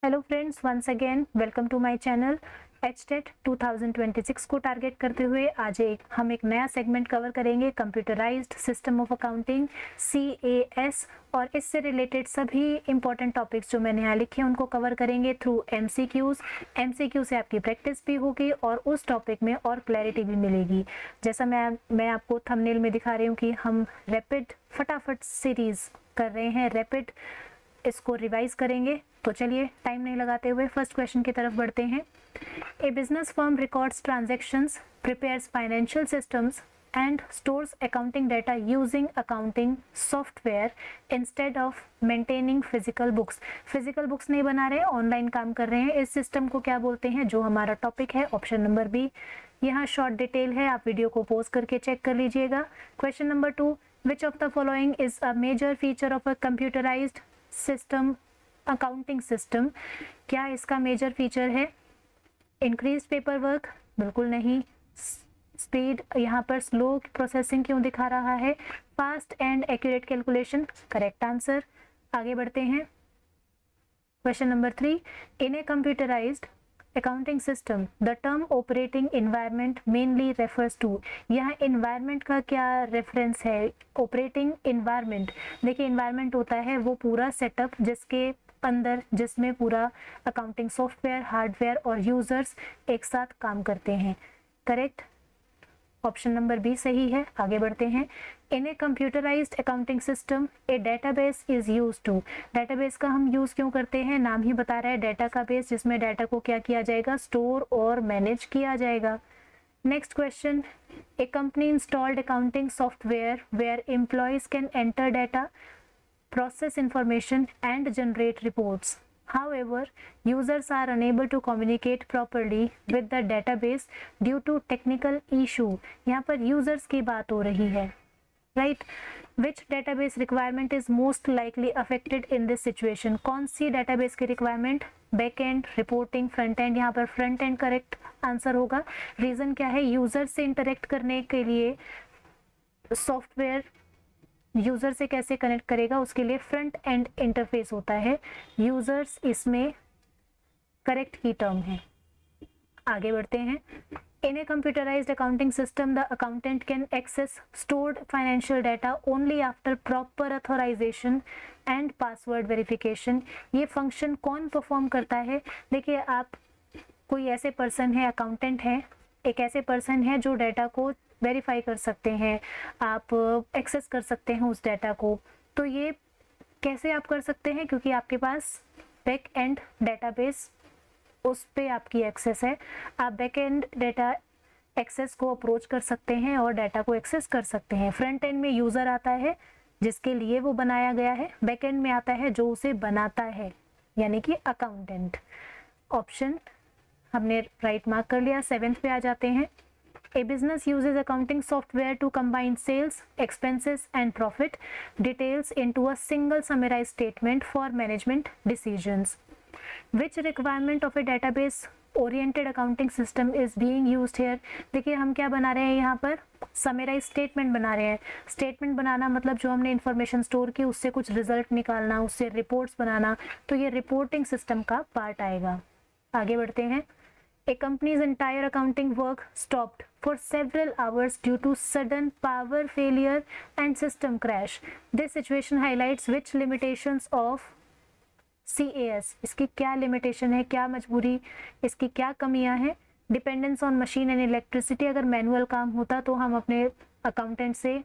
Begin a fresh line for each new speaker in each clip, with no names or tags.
Hello friends, once again welcome to my channel. HTET 2026 को target करते हुए आज हम एक नया सेगमेंट कवर करेंगे, computerised system of accounting CAS, और इससे रिलेटेड सभी इंपॉर्टेंट टॉपिक्स जो मैंने यहाँ लिखे हैं उनको कवर करेंगे थ्रू MCQ से आपकी प्रैक्टिस भी होगी और उस टॉपिक में और क्लैरिटी भी मिलेगी। जैसा मैं आपको थंबनेल में दिखा रही हूँ कि हम रैपिड फटाफट सीरीज कर रहे हैं, रैपिड इसको रिवाइज करेंगे। तो चलिए टाइम नहीं लगाते हुए फर्स्ट क्वेश्चन की तरफ बढ़ते हैं। A business firm records transactions, prepares financial systems and stores accounting data using accounting software instead of maintaining physical books. Physical books नहीं बना रहे, ऑनलाइन काम कर रहे हैं। इस सिस्टम को क्या बोलते हैं, जो हमारा टॉपिक है ऑप्शन नंबर बी। यहाँ शॉर्ट डिटेल है, आप वीडियो को पॉज करके चेक कर लीजिएगा। Question number 2, which of the following is a major feature of a computerised system accounting system. क्या इसका मेजर फीचर है? इंक्रीज पेपर वर्क, बिल्कुल नहीं। स्पीड, यहाँ पर स्लो प्रोसेसिंग क्यों दिखा रहा है? Fast and accurate calculation, correct answer. आगे बढ़ते हैं। Question number 3, in a computerised accounting system the term operating environment mainly refers to. यहाँ इन्वायरमेंट का क्या रेफरेंस है? ऑपरेटिंग इन्वायरमेंट, देखिए इन्वायरमेंट होता है वो पूरा सेटअप जिसके अंदर, जिसमें पूरा अकाउंटिंग सॉफ्टवेयर, हार्डवेयर और यूजर्स एक साथ काम करते हैं। करेक्ट, ऑप्शन नंबर बी सही है। आगे बढ़ते हैं। In a computerised accounting system a database is used to. Database का हम यूज क्यों करते हैं? नाम ही बता रहा है, डाटा का बेस, जिसमें डाटा को क्या किया जाएगा? स्टोर और मैनेज किया जाएगा। Next question, a company installed accounting software where employees can enter data, process information and generate reports. However, users are unable to communicate properly with the database due to technical issue. यहाँ पर users की बात हो रही है, right? Which database requirement is most likely affected in this situation? कौन सी database की requirement? Back and, reporting, front end. यहाँ पर फ्रंट एंड करेक्ट आंसर होगा। रीजन क्या है? यूजर से इंटरेक्ट करने के लिए सॉफ्टवेयर यूजर से कैसे कनेक्ट करेगा, उसके लिए फ्रंट एंड इंटरफेस होता है। यूजर्स इसमें करेक्ट की टर्म है। आगे बढ़ते हैं। In a computerised accounting system the accountant can access stored financial data only after proper authorisation and password verification. ये फंक्शन कौन परफॉर्म करता है? देखिए, आप कोई ऐसे पर्सन है, अकाउंटेंट है, एक ऐसे पर्सन है जो डाटा को वेरीफाई कर सकते हैं, आप एक्सेस कर सकते हैं उस डाटा को। तो ये कैसे आप कर सकते हैं? क्योंकि आपके पास बैक एंड डेटाबेस, उस पे आपकी एक्सेस है। आप बैक एंड डेटा एक्सेस को अप्रोच कर सकते हैं और डाटा को एक्सेस कर सकते हैं। फ्रंट एंड में यूज़र आता है जिसके लिए वो बनाया गया है, बैक एंड में आता है जो उसे बनाता है, यानी कि अकाउंटेंट। ऑप्शन हमने राइट मार्क कर लिया। 7th पे आ जाते हैं। A business uses accounting software to combine sales, expenses and profit details into a single summarized statement for management decisions. Which requirement of a database oriented accounting system is being used here? देखिए हम क्या बना रहे हैं यहाँ पर? Summarise statement बना रहे हैं। स्टेटमेंट बनाना मतलब जो हमने इंफॉर्मेशन स्टोर की उससे कुछ रिजल्ट निकालना, उससे रिपोर्ट्स बनाना, तो ये रिपोर्टिंग सिस्टम का पार्ट आएगा। आगे बढ़ते हैं। A company's entire accounting work stopped for several hours due to sudden power failure and system crash. This situation highlights which limitations of CAS. इसकी क्या लिमिटेशन है, क्या मजबूरी, इसकी क्या कमियां हैं? Dependence on machine and electricity. अगर मैनुअल काम होता तो हम अपने अकाउंटेंट से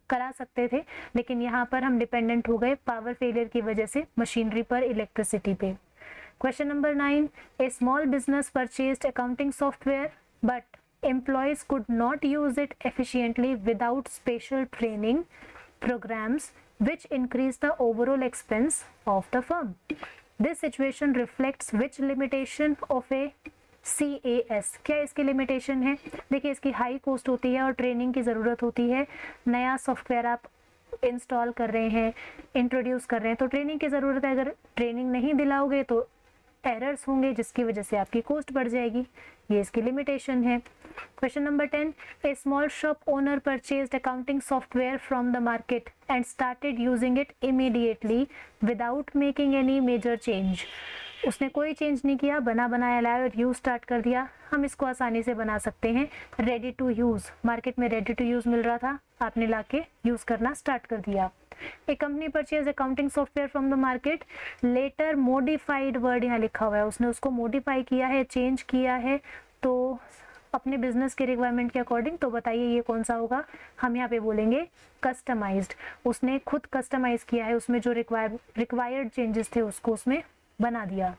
करा सकते थे, लेकिन यहाँ पर हम डिपेंडेंट हो गए पावर फेलियर की वजह से मशीनरी पर, इलेक्ट्रिसिटी पे। Question number 9, a small business purchased accounting software but employees could not use it efficiently without special training programs which increase the overall expense of the firm. This situation reflects which limitation of a CAS? क्या इसकी limitation है? देखिए इसकी high cost होती है और training की ज़रूरत होती है। नया सॉफ्टवेयर आप इंस्टॉल कर रहे हैं, इंट्रोड्यूस कर रहे हैं, तो ट्रेनिंग की ज़रूरत है। अगर ट्रेनिंग नहीं दिलाओगे तो एरर्स होंगे जिसकी वजह से आपकी कॉस्ट बढ़ जाएगी। ये इसकी लिमिटेशन है। Question number 10, a small shop owner purchased accounting software from the market and started using it immediately without making any major change. उसने कोई चेंज नहीं किया, बना बनाया लाया और यूज़ स्टार्ट कर दिया। हम इसको आसानी से बना सकते हैं रेडी टू यूज़। मार्केट में रेडी टू यूज़ मिल रहा था, आपने लाके यूज़ करना स्टार्ट कर दिया। A company purchase accounting software from the market, later modified, word यहाँ लिखा हुआ है, उसने उसको मॉडिफाई किया है, चेंज किया है तो अपने बिजनेस के रिक्वायरमेंट के अकॉर्डिंग। तो बताइए ये कौन सा होगा? हम यहाँ पे बोलेंगे कस्टमाइज्ड। उसने खुद कस्टमाइज किया है, उसमें जो रिक्वायर्ड चेंजेस थे उसको उसमें बना दिया।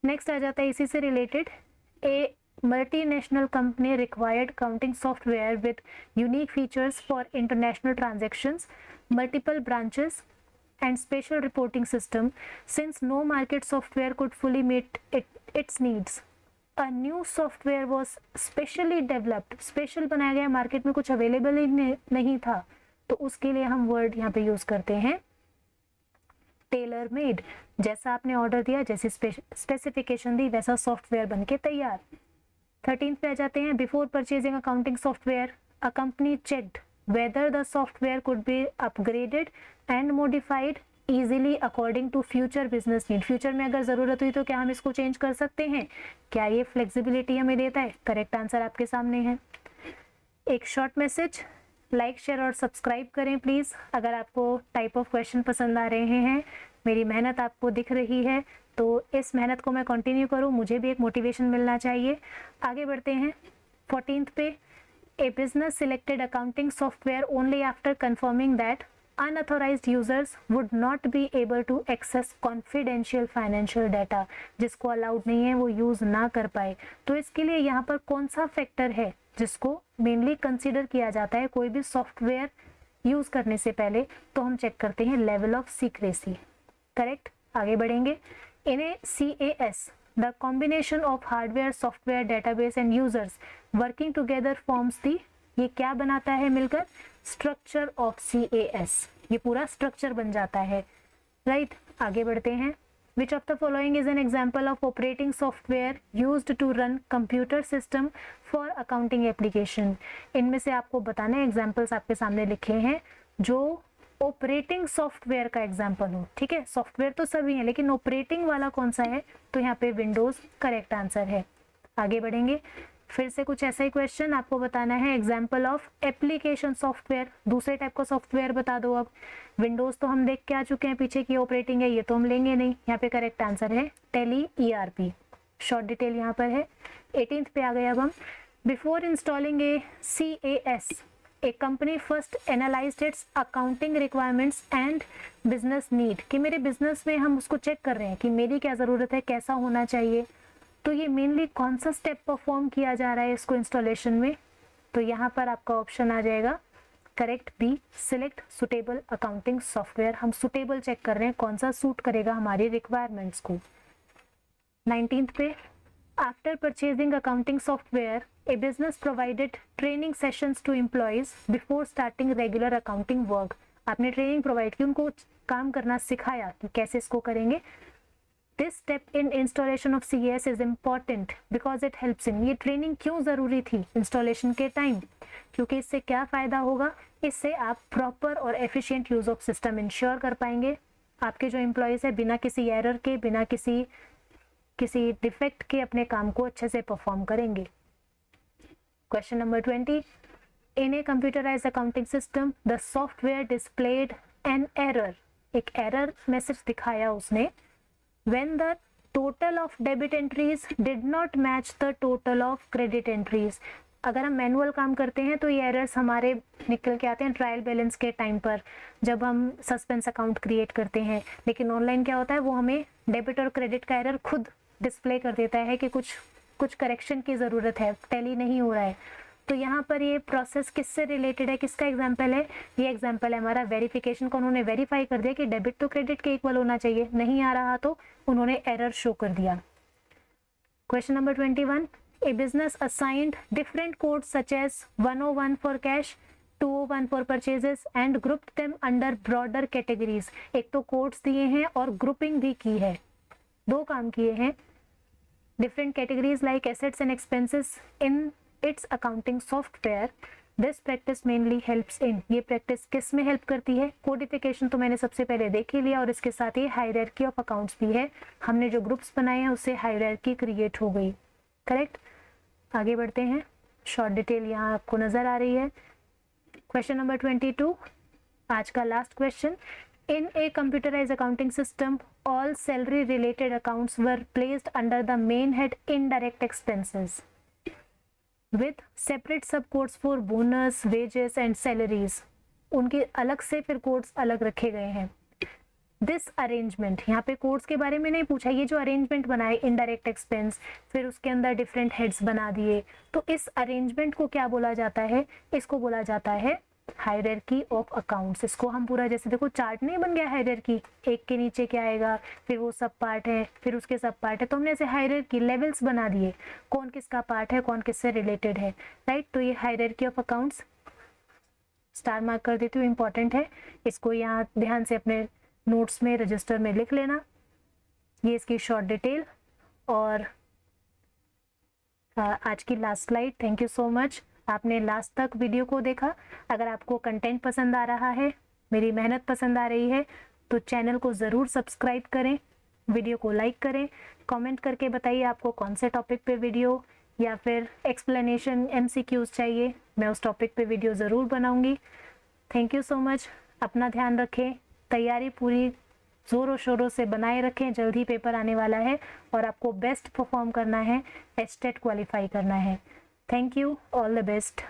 नेक्स्ट आ जाता है इसी से related, A multinational company required accounting software with unique features for international transactions, multiple branches and special reporting system. Since no market software could fully meet its needs, a new software was specially developed. Special बनाया गया, market में कुछ available ही नहीं था, तो उसके लिए हम वर्ड यहाँ पे यूज करते हैं टेलर मेड। जैसा आपने ऑर्डर दिया, जैसी स्पेसिफिकेशन दी, वैसा सॉफ्टवेयर बनके तैयार। 13 पे आ जाते हैं, before purchasing accounting software a company checked whether the software could be upgraded and modified easily according to future business need. Future में अगर ज़रूरत हुई तो क्या हम इसको चेंज कर सकते हैं? क्या ये फ्लेक्सिबिलिटी हमें देता है? करेक्ट आंसर आपके सामने है। एक शॉर्ट मैसेज, लाइक शेयर और सब्सक्राइब करें प्लीज़ अगर आपको टाइप ऑफ क्वेश्चन पसंद आ रहे हैं। मेरी मेहनत आपको दिख रही है तो इस मेहनत को मैं कंटिन्यू करूँ, मुझे भी एक मोटिवेशन मिलना चाहिए। आगे बढ़ते हैं 14th पे, a business selected accounting software only after confirming that unauthorized users would not be able to access confidential financial data। जिसको अलाउड नहीं है वो यूज ना कर पाए, तो इसके लिए यहाँ पर कौन सा फैक्टर है जिसको मेनली कंसीडर किया जाता है कोई भी सॉफ्टवेयर यूज करने से पहले? तो हम चेक करते हैं लेवल ऑफ सीक्रेसी। करेक्ट, आगे बढ़ेंगे। इन ए CAS the combination of hardware, software, database and users working together forms the, ये क्या बनाता है मिलकर? Structure of CAS। ये पूरा स्ट्रक्चर बन जाता है, राइट। आगे बढ़ते हैं। Which of the following is an example of operating software used to run computer system for accounting application? इनमें से आपको बताना है, एग्जाम्पल्स आपके सामने लिखे हैं जो ऑपरेटिंग सॉफ्टवेयर का एग्जाम्पल हो। ठीक है, सॉफ्टवेयर तो सभी है लेकिन ऑपरेटिंग वाला कौन सा है? तो यहाँ पे विंडोज करेक्ट आंसर है। आगे बढ़ेंगे, फिर से कुछ ऐसा ही क्वेश्चन आपको बताना है, एग्जाम्पल ऑफ एप्लीकेशन सॉफ्टवेयर। दूसरे टाइप का सॉफ्टवेयर बता दो। अब विंडोज तो हम देख के आ चुके हैं, पीछे की ऑपरेटिंग है, ये तो हम लेंगे नहीं। यहाँ पे करेक्ट आंसर है टेली ERP। शॉर्ट डिटेल यहाँ पर है। 18th पे आ गए अब हम, before installing A CAS a company first analyzed its accounting requirements and business need। कि मेरे बिजनेस में हम उसको चेक कर रहे हैं कि मेरी क्या ज़रूरत है, कैसा होना चाहिए। तो ये मेनली कौन सा स्टेप परफॉर्म किया जा रहा है इसको इंस्टॉलेशन में? तो यहाँ पर आपका ऑप्शन आ जाएगा correct B, select suitable accounting software. हम सुटेबल चेक कर रहे हैं, कौन सा सूट करेगा हमारी रिक्वायरमेंट्स को। 19th पे, after purchasing accounting software, a business provided training sessions to employees before starting regular accounting work। आपने ट्रेनिंग प्रोवाइड की, उनको काम करना सिखाया कि कैसे इसको करेंगे। This step in installation of CAS is important because it helps in। ये ट्रेनिंग क्यों ज़रूरी थी इंस्टॉलेशन के टाइम? क्योंकि इससे क्या फ़ायदा होगा? इससे आप प्रॉपर और efficient use of system ensure कर पाएंगे। आपके जो एम्प्लॉयज़ है बिना किसी एरर के, बिना किसी डिफेक्ट के अपने काम को अच्छे से परफॉर्म करेंगे। Question number 20, in a computerised accounting system the software displayed an error. एक एरर मैसेज दिखाया उसने, when the total of debit entries did not match the total of credit entries. अगर हम मैनुअल काम करते हैं तो ये एरर्स हमारे निकल के आते हैं ट्रायल बैलेंस के टाइम पर, जब हम सस्पेंस अकाउंट क्रिएट करते हैं। लेकिन ऑनलाइन क्या होता है, वो हमें डेबिट और क्रेडिट का एरर खुद डिस्प्ले कर देता है कि कुछ करेक्शन की ज़रूरत है, टैली नहीं हो रहा है। तो यहाँ पर ये प्रोसेस किससे रिलेटेड है, किसका एग्जाम्पल है? ये एग्जाम्पल है हमारा वेरिफिकेशन का। उन्होंने वेरीफाई कर दिया कि डेबिट तो क्रेडिट के इक्वल होना चाहिए, नहीं आ रहा तो उन्होंने एरर शो कर दिया। Question number 21, a business assigned different codes such as 101 for cash, 201 for purchases and grouped them under broader categories. एक तो कोड्स दिए हैं और ग्रुपिंग भी की है, दो काम किए हैं। different categories like assets and expenses in its accounting software this practice mainly helps in, ये प्रैक्टिस किस में हेल्प करती है? कोडिफिकेशन तो मैंने सबसे पहले देख ही लिया, और इसके साथ ही हायरार्की ऑफ अकाउंट्स भी है। हमने जो ग्रुप्स बनाए हैं उससे हायरार्की क्रिएट हो गई। करेक्ट। आगे बढ़ते हैं। शॉर्ट डिटेल यहाँ आपको नजर आ रही है। क्वेश्चन नंबर 22, आज का last question. In a computerised accounting system all salary related accounts were placed under the main head indirect expenses with separate sub codes for bonus, wages and salaries। उनके अलग से फिर कोड्स अलग रखे गए हैं। दिस अरेंजमेंट, यहाँ पे कोड्स के बारे में नहीं पूछा, ये जो अरेंजमेंट बनाए इनडायरेक्ट एक्सपेंस, फिर उसके अंदर डिफरेंट हेड्स बना दिए, तो इस अरेंजमेंट को क्या बोला जाता है? इसको बोला जाता है हायरार्की ऑफ अकाउंट्स। इसको हम पूरा, जैसे देखो चार्ट नहीं बन गया हायरार्की, एक के नीचे क्या आएगा, फिर वो सब पार्ट है, फिर उसके सब पार्ट है, तो हमने ऐसे हायरार्की लेवल्स बना दिए, कौन किसका पार्ट है, कौन किससे रिलेटेड है, राइट। तो ये hierarchy of accounts, star mark कर देती हूँ, इंपॉर्टेंट है, इसको यहाँ ध्यान से अपने नोट्स में रजिस्टर में लिख लेना। ये इसकी शॉर्ट डिटेल और आज की last slide. Thank you so much, आपने लास्ट तक वीडियो को देखा। अगर आपको कंटेंट पसंद आ रहा है, मेरी मेहनत पसंद आ रही है, तो चैनल को ज़रूर सब्सक्राइब करें, वीडियो को लाइक करें, कमेंट करके बताइए आपको कौन से टॉपिक पे वीडियो या फिर एक्सप्लेनेशन MCQs चाहिए, मैं उस टॉपिक पे वीडियो ज़रूर बनाऊंगी। थैंक यू सो मच, अपना ध्यान रखें, तैयारी पूरी ज़ोरों शोरों से बनाए रखें, जल्द ही पेपर आने वाला है और आपको बेस्ट परफॉर्म करना है, HTET क्वालिफाई करना है। Thank you, all the best.